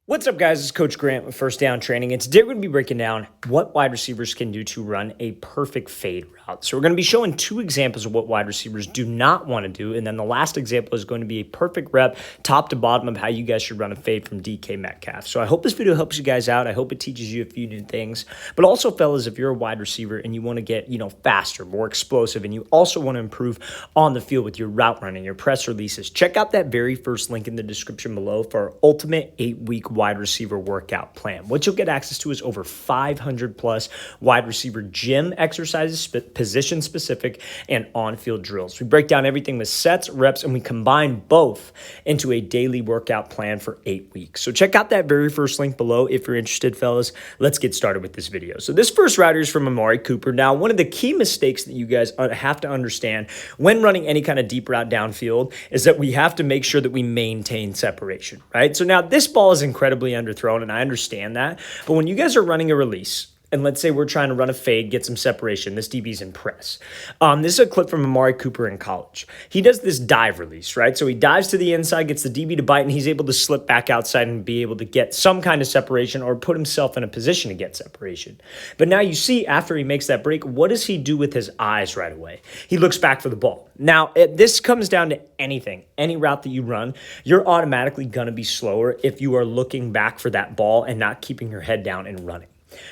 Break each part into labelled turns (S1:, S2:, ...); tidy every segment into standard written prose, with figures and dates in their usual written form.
S1: What's up, guys? It's Coach Grant with First Down Training, and today we're going to be breaking down what wide receivers can do to run a perfect fade route. So we're going to be showing two examples of what wide receivers do not want to do, and then the last example is going to be a perfect rep, top to bottom, of how you guys should run a fade from DK Metcalf. So I hope this video helps you guys out. I hope it teaches you a few new things. But also, fellas, if you're a wide receiver and you want to get, faster, more explosive, and you also want to improve on the field with your route running, your press releases, check out that very first link in the description below for our ultimate 8-week wide receiver workout plan. What you'll get access to is over 500 plus wide receiver gym exercises, position specific, and on-field drills. We break down everything with sets, reps, and we combine both into a daily workout plan for 8 weeks. So check out that very first link below if you're interested, fellas. Let's get started with this video. So this first route is from Amari Cooper. Now, one of the key mistakes that you guys have to understand when running any kind of deep route downfield is that we have to make sure that we maintain separation, right? So now this ball is incredibly underthrown, and I understand that. But when you guys are running a release, and let's say we're trying to run a fade, get some separation. This DB's in press. This is a clip from Amari Cooper in college. He does this dive release, right? So he dives to the inside, gets the DB to bite, and he's able to slip back outside and be able to get some kind of separation or put himself in a position to get separation. But now you see, after he makes that break, what does he do with his eyes right away? He looks back for the ball. Now, this comes down to anything. Any route that you run, you're automatically going to be slower if you are looking back for that ball and not keeping your head down and running.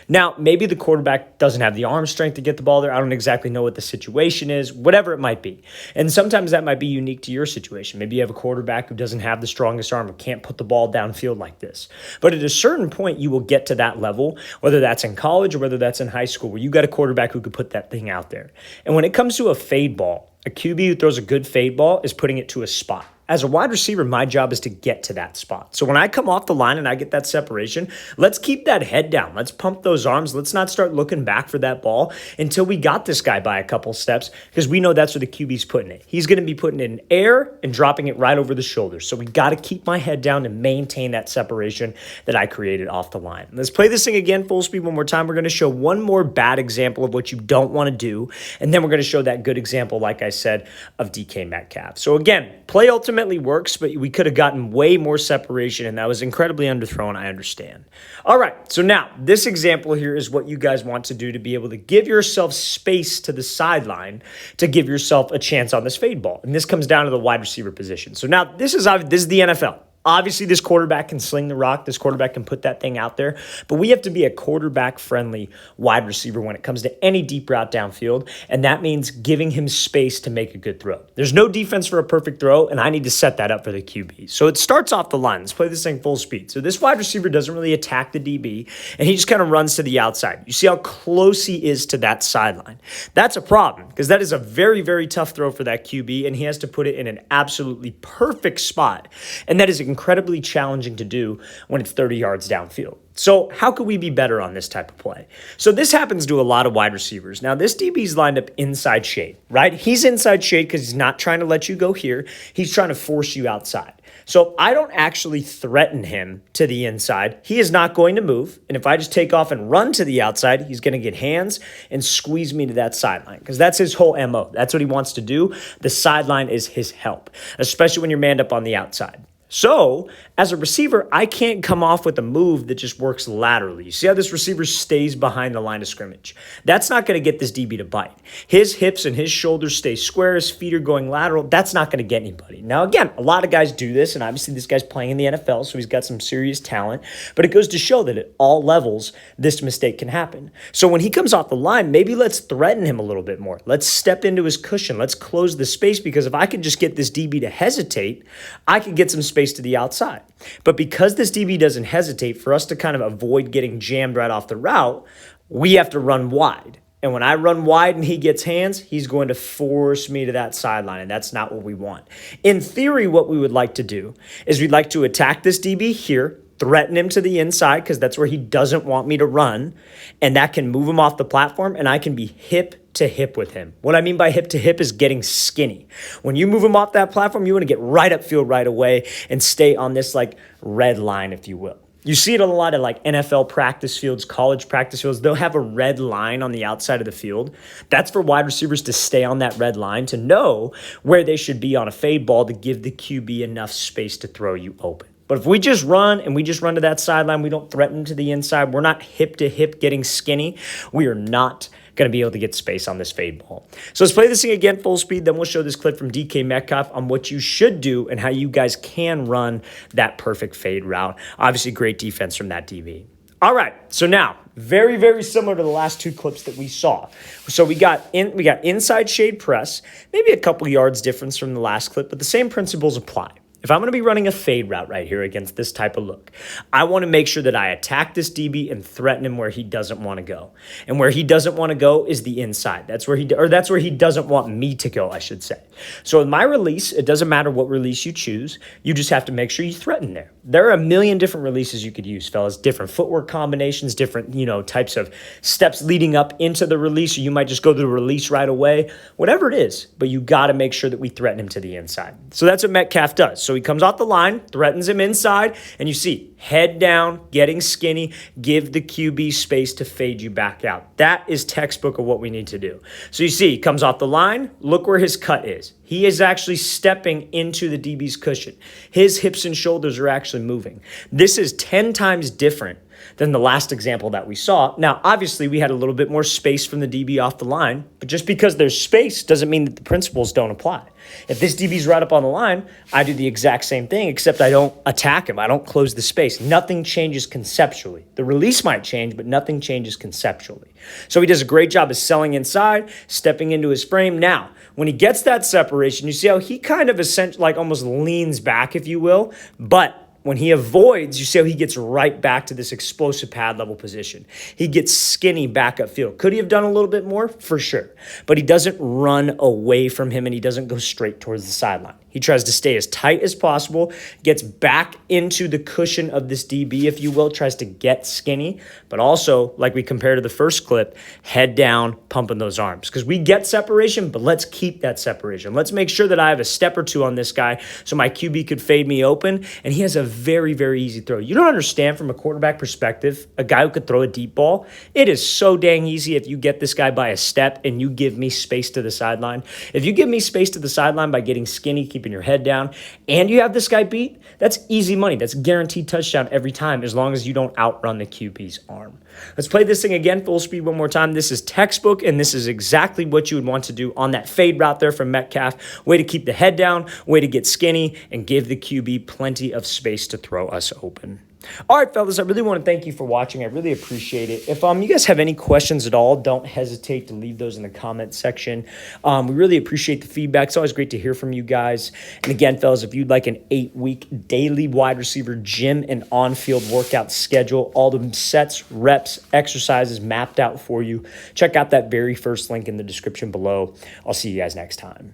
S1: Now, maybe the quarterback doesn't have the arm strength to get the ball there. I don't exactly know what the situation is, whatever it might be. And sometimes that might be unique to your situation. Maybe you have a quarterback who doesn't have the strongest arm and can't put the ball downfield like this. But at a certain point, you will get to that level, whether that's in college or whether that's in high school, where you got a quarterback who could put that thing out there. And when it comes to a fade ball, a QB who throws a good fade ball is putting it to a spot. As a wide receiver, my job is to get to that spot. So when I come off the line and I get that separation, let's keep that head down. Let's pump those arms. Let's not start looking back for that ball until we got this guy by a couple steps, because we know that's where the QB's putting it. He's going to be putting it in air and dropping it right over the shoulder. So we got to keep my head down and maintain that separation that I created off the line. Let's play this thing again full speed one more time. We're going to show one more bad example of what you don't want to do, and then we're going to show that good example, like I said, of DK Metcalf. So again, play ultimately works, but we could have gotten way more separation, and that was incredibly underthrown. I understand. All right, so now this example here is what you guys want to do to be able to give yourself space to the sideline to give yourself a chance on this fade ball. And this comes down to the wide receiver position. So now this is the NFL. Obviously, this quarterback can sling the rock. This quarterback can put that thing out there. But we have to be a quarterback-friendly wide receiver when it comes to any deep route downfield, and that means giving him space to make a good throw. There's no defense for a perfect throw, and I need to set that up for the QB. So it starts off the line. Let's play this thing full speed. So this wide receiver doesn't really attack the DB, and he just kind of runs to the outside. You see how close he is to that sideline. That's a problem, because that is a very, very tough throw for that QB, and he has to put it in an absolutely perfect spot, and that is incredibly challenging to do when it's 30 yards downfield. So how could we be better on this type of play? So this happens to a lot of wide receivers. Now, this DB's lined up inside shade, right? He's inside shade because he's not trying to let you go here. He's trying to force you outside. So I don't actually threaten him to the inside. He is not going to move. And if I just take off and run to the outside, he's going to get hands and squeeze me to that sideline, because that's his whole MO. That's what he wants to do. The sideline is his help, especially when you're manned up on the outside. So, as a receiver, I can't come off with a move that just works laterally. You see how this receiver stays behind the line of scrimmage? That's not going to get this DB to bite. His hips and his shoulders stay square, his feet are going lateral. That's not going to get anybody. Now, again, a lot of guys do this, and obviously this guy's playing in the NFL, so he's got some serious talent, but it goes to show that at all levels, this mistake can happen. So when he comes off the line, maybe let's threaten him a little bit more. Let's step into his cushion. Let's close the space, because if I could just get this DB to hesitate, I could get some space to the outside. But because this DB doesn't hesitate, for us to kind of avoid getting jammed right off the route, we have to run wide. And when I run wide and he gets hands, he's going to force me to that sideline, and that's not what we want. In theory, what we would like to do is we'd like to attack this DB here, threaten him to the inside, because that's where he doesn't want me to run, and that can move him off the platform, and I can be hip to hip with him. What I mean by hip to hip is getting skinny. When you move him off that platform, you want to get right upfield right away and stay on this like red line, if you will. You see it on a lot of like NFL practice fields, college practice fields. They'll have a red line on the outside of the field. That's for wide receivers to stay on that red line, to know where they should be on a fade ball to give the QB enough space to throw you open. But if we just run and we just run to that sideline, we don't threaten to the inside, we're not hip to hip getting skinny, we are not going to be able to get space on this fade ball. So let's play this thing again full speed. Then we'll show this clip from DK Metcalf on what you should do and how you guys can run that perfect fade route. Obviously, great defense from that DB. All right, so now, very, very similar to the last two clips that we saw. So we got inside shade press, maybe a couple yards difference from the last clip, but the same principles apply. If I'm going to be running a fade route right here against this type of look, I want to make sure that I attack this DB and threaten him where he doesn't want to go. And where he doesn't want to go is the inside. That's where he doesn't want me to go, I should say. So in my release, it doesn't matter what release you choose. You just have to make sure you threaten there. There are a million different releases you could use, fellas. Different footwork combinations, different, types of steps leading up into the release. Or you might just go to the release right away. Whatever it is, but you got to make sure that we threaten him to the inside. So that's what Metcalf does. So he comes off the line, threatens him inside, and you see head down, getting skinny, give the QB space to fade you back out. That is textbook of what we need to do. So you see, he comes off the line, look where his cut is. He is actually stepping into the DB's cushion. His hips and shoulders are actually moving. This is 10 times different than the last example that we saw. Now, obviously, we had a little bit more space from the DB off the line, but just because there's space doesn't mean that the principles don't apply. If this DB's right up on the line, I do the exact same thing, except I don't attack him. I don't close the space. Nothing changes conceptually. The release might change, but nothing changes conceptually. So he does a great job of selling inside, stepping into his frame. Now, when he gets that separation, you see how he kind of essentially like almost leans back, if you will, but when he avoids, you see how he gets right back to this explosive pad level position. He gets skinny back upfield. Could he have done a little bit more? For sure. But he doesn't run away from him and he doesn't go straight towards the sideline. He tries to stay as tight as possible, gets back into the cushion of this DB, if you will, tries to get skinny, but also, like we compared to the first clip, head down, pumping those arms. Because we get separation, but let's keep that separation. Let's make sure that I have a step or two on this guy so my QB could fade me open, and he has a very, very easy throw. You don't understand from a quarterback perspective, a guy who could throw a deep ball, it is so dang easy if you get this guy by a step and you give me space to the sideline. If you give me space to the sideline by getting skinny, keeping your head down, and you have this guy beat, that's easy money. That's guaranteed touchdown every time as long as you don't outrun the QB's arm. Let's play this thing again, full speed one more time. This is textbook, and this is exactly what you would want to do on that fade route there from Metcalf. Way to keep the head down, way to get skinny, and give the QB plenty of space to throw us open. All right, fellas, I really want to thank you for watching. I really appreciate it. If you guys have any questions at all, don't hesitate to leave those in the comment section. We really appreciate the feedback. It's always great to hear from you guys. And again, fellas, if you'd like an 8-week daily wide receiver gym and on-field workout schedule, all the sets, reps, exercises mapped out for you, check out that very first link in the description below. I'll see you guys next time.